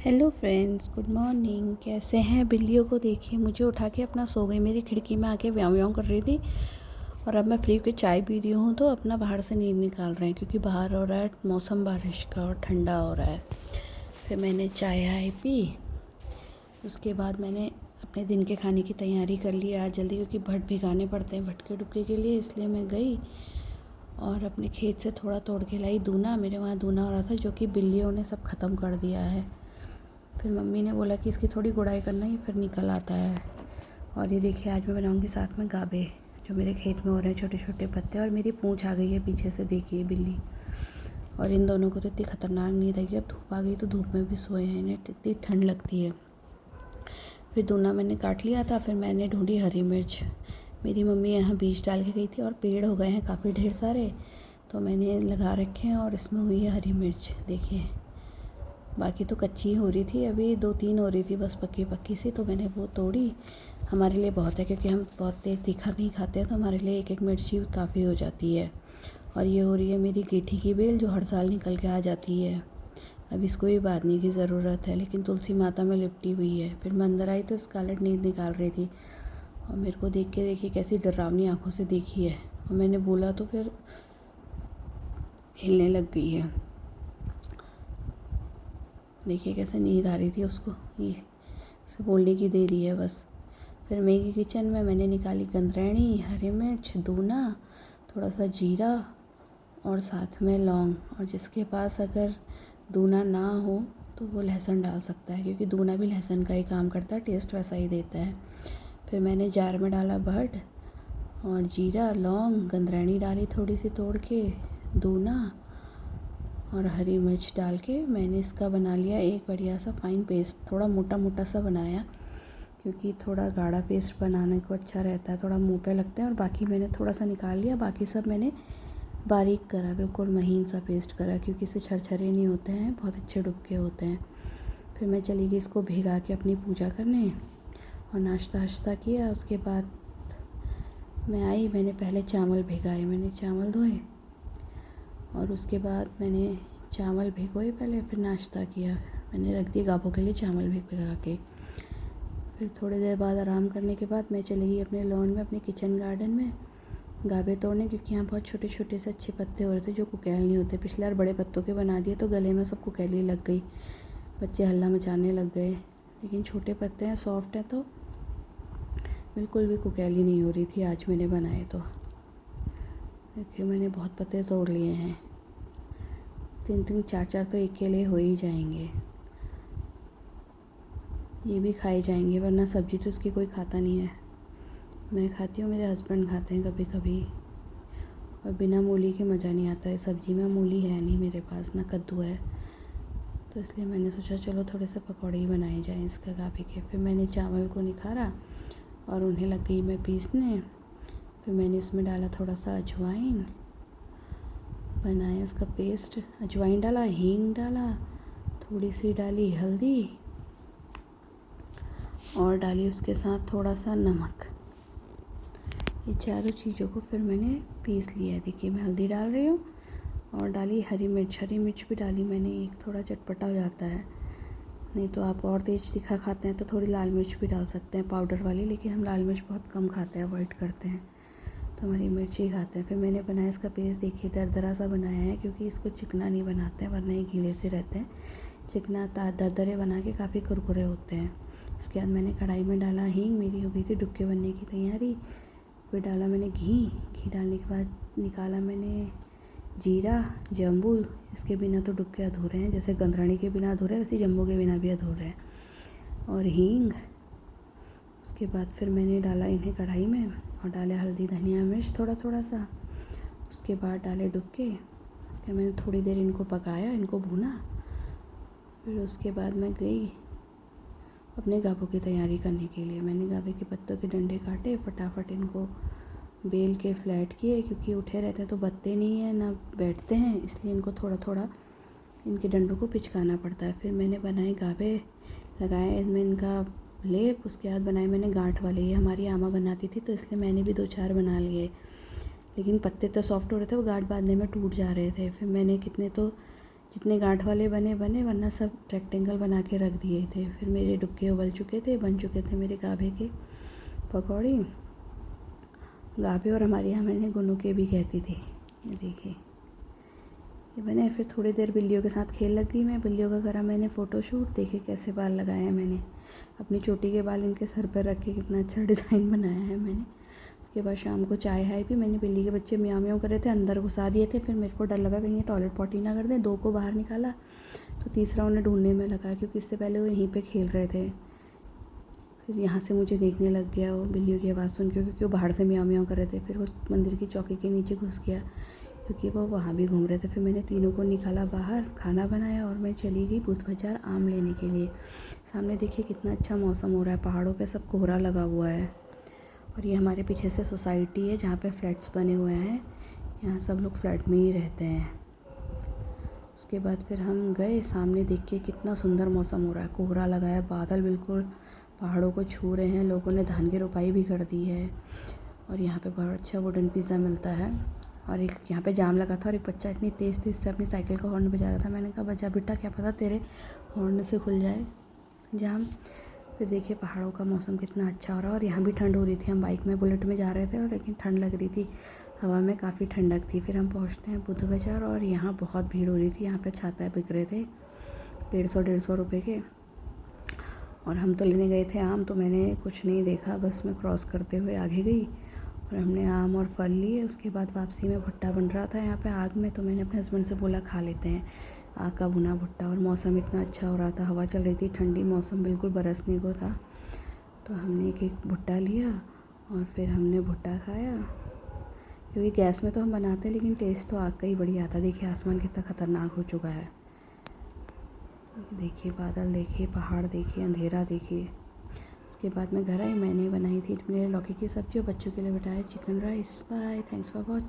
Hello friends, good morning. कैसे हैं? बिल्लियों को देखिए, मुझे उठा के अपना सो गई। मेरी खिड़की में आके व्याऊं व्याऊं कर रही थी और अब मैं फ्री होकर चाय पी रही हूँ तो अपना बाहर से नींद निकाल रहे हैं क्योंकि बाहर हो रहा है मौसम बारिश का और ठंडा हो रहा है। फिर मैंने चाय पी। उसके बाद मैंने अपने दिन के खाने की तैयारी कर ली आज जल्दी, क्योंकि भट भिगाने पड़ते हैं भटके डुबके के लिए। इसलिए मैं गई और अपने खेत से थोड़ा तोड़ के लाई दूना। मेरे वहाँ दूना हो रहा था जो कि बिल्लियों ने सब ख़त्म कर दिया है। फिर मम्मी ने बोला कि इसकी थोड़ी गुड़ाई करना, ही फिर निकल आता है। और ये देखिए, आज मैं बनाऊंगी साथ में गाबे जो मेरे खेत में हो रहे हैं, छोटे छोटे पत्ते। और मेरी पूँछ आ गई है पीछे से, देखिए बिल्ली। और इन दोनों को तो इतनी ख़तरनाक नहीं था कि अब धूप आ गई तो धूप में भी सोए हैं, इन्हें इतनी ठंड लगती है। फिर दूना मैंने काट लिया था। फिर मैंने ढूंढी हरी मिर्च। मेरी मम्मी यहाँ बीज डाल के गई थी और पेड़ हो गए हैं काफ़ी ढेर सारे, तो मैंने लगा रखे हैं और इसमें हुई है हरी मिर्च, देखिए। बाकी तो कच्ची हो रही थी, अभी 2-3 हो रही थी बस पक्की पक्की सी, तो मैंने वो तोड़ी। हमारे लिए बहुत है क्योंकि हम बहुत तेज़ तीखा नहीं खाते हैं, तो हमारे लिए एक एक मिर्ची काफ़ी हो जाती है। और ये हो रही है मेरी गेठी की बेल जो हर साल निकल के आ जाती है। अब इसको भी बांधने की ज़रूरत है, लेकिन तुलसी माता में लिपटी हुई है। फिर मैं अंदर आई तो स्कारलेट नींद निकाल रही थी और मेरे को देख के देखिए कैसी डरावनी आँखों से देखी है। और मैंने बोला तो फिर हिलने लग गई है। देखिए कैसे नींद आ रही थी उसको, ये इसे बोलने की देरी है बस। फिर मैगी किचन में मैंने निकाली गंदरैनी, हरी मिर्च, दूना, थोड़ा सा जीरा और साथ में लौंग। और जिसके पास अगर दूना ना हो तो वो लहसुन डाल सकता है, क्योंकि दूना भी लहसुन का ही काम करता है, टेस्ट वैसा ही देता है। फिर मैंने जार में डाला भट और जीरा, लौंग, गंदरैनी डाली थोड़ी सी तोड़ के, दूना और हरी मिर्च डाल के मैंने इसका बना लिया एक बढ़िया सा फ़ाइन पेस्ट। थोड़ा मोटा मोटा सा बनाया क्योंकि थोड़ा गाढ़ा पेस्ट बनाने को अच्छा रहता है, थोड़ा मुंह पे लगता है। और बाकी मैंने थोड़ा सा निकाल लिया, बाकी सब मैंने बारीक करा, बिल्कुल महीन सा पेस्ट करा, क्योंकि इससे छरछरे नहीं होते हैं, बहुत अच्छे डुबके होते हैं। फिर मैं चली गई इसको भिगा के अपनी पूजा करने और नाश्ता वाश्ता किया। उसके बाद मैं आई, मैंने पहले चावल भिगाए, मैंने चावल धोए और उसके बाद मैंने चावल भिगोए पहले, फिर नाश्ता किया। मैंने रख दिए गाबों के लिए चावल भिगा के। फिर थोड़ी देर बाद आराम करने के बाद मैं चली गई अपने लॉन में, अपने किचन गार्डन में गाबे तोड़ने, क्योंकि यहाँ बहुत छोटे छोटे से अच्छे पत्ते हो रहे थे जो कुकेल नहीं होते। पिछले बार बड़े पत्तों के बना दिए तो गले में सब कुकेली लग गई, बच्चे हल्ला मचाने लग गए। लेकिन छोटे पत्ते हैं, सॉफ्ट है, तो बिल्कुल भी कुकेली नहीं हो रही थी आज मैंने बनाए तो। देखिए मैंने बहुत पत्ते तोड़ लिए हैं, 3-3 4-4 तो एक के लिए हो ही जाएंगे। ये भी खाए जाएंगे, वरना सब्ज़ी तो इसकी कोई खाता नहीं है। मैं खाती हूँ, मेरे हस्बैंड खाते हैं कभी कभी। और बिना मूली के मज़ा नहीं आता है सब्ज़ी में। मूली है नहीं मेरे पास, ना कद्दू है, तो इसलिए मैंने सोचा चलो थोड़े से पकौड़े ही बनाए जाएँ इसका गाबे के। फिर मैंने चावल को निखारा और उन्हें लग गई मैं पीसने। फिर मैंने इसमें डाला थोड़ा सा अजवाइन, बनाया इसका पेस्ट। अजवाइन डाला, हींग डाला, थोड़ी सी डाली हल्दी और डाली उसके साथ थोड़ा सा नमक। ये चारों चीज़ों को फिर मैंने पीस लिया। देखिए मैं हल्दी डाल रही हूँ और डाली हरी मिर्च। हरी मिर्च भी डाली मैंने एक, थोड़ा चटपटा हो जाता है। नहीं तो आप और तेज़ तीखा खाते हैं तो थोड़ी लाल मिर्च भी डाल सकते हैं, पाउडर वाली, लेकिन हम लाल मिर्च बहुत कम खाते हैं, अवॉइड करते हैं, तो हमारी मिर्च ही खाते हैं। फिर मैंने बनाया इसका पेस्ट, देखिए दरदरा सा बनाया है, क्योंकि इसको चिकना नहीं बनाते हैं, वरना ये गीले से रहते हैं। चिकना दरदरे बना के काफ़ी कुरकुरे होते हैं। इसके बाद मैंने कढ़ाई में डाला हींग, मेरी हो गई थी डुबके बनने की तैयारी। फिर डाला मैंने घी डालने के बाद निकाला मैंने जीरा, जम्बू। इसके बिना तो डुबके अधूरे हैं, जैसे गंदरानी के बिना अधूरे हैं वैसे जम्बू के बिना भी अधूरे हैं। और हींग। उसके बाद फिर मैंने डाला इन्हें कढ़ाई में और डाले हल्दी, धनिया, मिर्च थोड़ा थोड़ा सा। उसके बाद डाले डुबके। उसके मैंने थोड़ी देर इनको पकाया, इनको भूना। फिर उसके बाद मैं गई अपने गाबों की तैयारी करने के लिए। मैंने गाबे के पत्तों के डंडे काटे, फटाफट इनको बेल के फ्लैट किए, क्योंकि उठे रहते हैं तो बत्ते नहीं हैं ना बैठते हैं, इसलिए इनको थोड़ा थोड़ा इनके डंडों को पिचकाना पड़ता है। फिर मैंने बनाए गाबे, लगाए इनमें इनका लेप। उसके बाद बनाए मैंने गांठ वाले, ये हमारी आमा बनाती थी तो इसलिए मैंने भी 2-4 बना लिए, लेकिन पत्ते तो सॉफ्ट हो रहे थे, वो गांठ बांधने में टूट जा रहे थे। फिर मैंने कितने तो जितने गांठ वाले बने वरना सब रेक्टेंगल बना के रख दिए थे। फिर मेरे डुबके उबल चुके थे, बन चुके थे मेरे गाभे के पकौड़ी। गाभे और हमारे यहाँ मैंने गुन्नू के भी कहती थी। ये देखिए ये बने। फिर थोड़ी देर बिल्लियों के साथ खेल लग गई मैं। बिल्लियों का करा मैंने फ़ोटोशूट। देखिए कैसे बाल लगाए हैं मैंने, अपनी चोटी के बाल इनके सर पर रख के कितना अच्छा डिज़ाइन बनाया है मैंने। उसके बाद शाम को चाय हाय भी। मैंने बिल्ली के बच्चे म्याऊं म्याऊं कर रहे थे, अंदर घुसा दिए थे। फिर मेरे को डर लगा कहीं ये टॉयलेट पॉटी ना कर दें। 2 को बाहर निकाला तो तीसरा उन्हें ढूंढने में लगा, क्योंकि इससे पहले वो यहीं पे खेल रहे थे। फिर यहाँ से मुझे देखने लग गया वो बिल्लियों की आवाज़ सुन के, क्योंकि वो बाहर से म्याऊं म्याऊं कर रहे थे। फिर वो मंदिर की चौकी के नीचे घुस गया, क्योंकि वो वहाँ भी घूम रहे थे। फिर मैंने तीनों को निकाला बाहर, खाना बनाया और मैं चली गई बुध बाज़ार आम लेने के लिए। सामने देखिए कितना अच्छा मौसम हो रहा है, पहाड़ों पे सब कोहरा लगा हुआ है। और ये हमारे पीछे से सोसाइटी है जहाँ पे फ्लैट्स बने हुए हैं। यहाँ सब लोग फ्लैट में ही रहते हैं। उसके बाद फिर हम गए, सामने देख के कितना सुंदर मौसम हो रहा है, कोहरा लगा है, बादल बिल्कुल पहाड़ों को छू रहे हैं। लोगों ने धान की रोपाई भी कर दी है। और यहाँ पे बहुत अच्छा वुडन पिज़्ज़ा मिलता है। और एक यहाँ पे जाम लगा था और एक बच्चा इतनी तेज़ से अपनी साइकिल का हॉर्न बजा रहा था। मैंने कहा बजा बेटा, क्या पता तेरे हॉर्न से खुल जाए जाम। फिर देखिए पहाड़ों का मौसम कितना अच्छा हो रहा है। और यहाँ भी ठंड हो रही थी। हम बाइक में बुलेट में जा रहे थे और लेकिन ठंड लग रही थी, हवा में काफ़ी ठंडक थी। फिर हम पहुँचते हैं बुध बाज़ार और यहाँ बहुत भीड़ हो रही थी। यहाँ पे छाता बिक रहे थे 150 रुपये के। और हम तो लेने गए थे आम, तो मैंने कुछ नहीं देखा, बस मैं क्रॉस करते हुए आगे गई और हमने आम और फल लिए। उसके बाद वापसी में भुट्टा बन रहा था यहाँ पे आग में, तो मैंने अपने हस्बैंड से बोला खा लेते हैं आग का भुना भुट्टा। और मौसम इतना अच्छा हो रहा था, हवा चल रही थी, ठंडी मौसम बिल्कुल बरसने को था। तो हमने एक भुट्टा लिया और फिर हमने भुट्टा खाया, क्योंकि गैस में तो हम बनाते हैं लेकिन टेस्ट तो आग का ही बढ़िया आता। देखिए आसमान कितना ख़तरनाक हो चुका है। देखिए बादल, देखिए पहाड़, देखिए अंधेरा देखिए। उसके बाद मैं घर आई, मैंने बनाई थी मेरे लौकी की सब्ज़ी और बच्चों के लिए बनाया chicken rice. Bye, thanks for watching.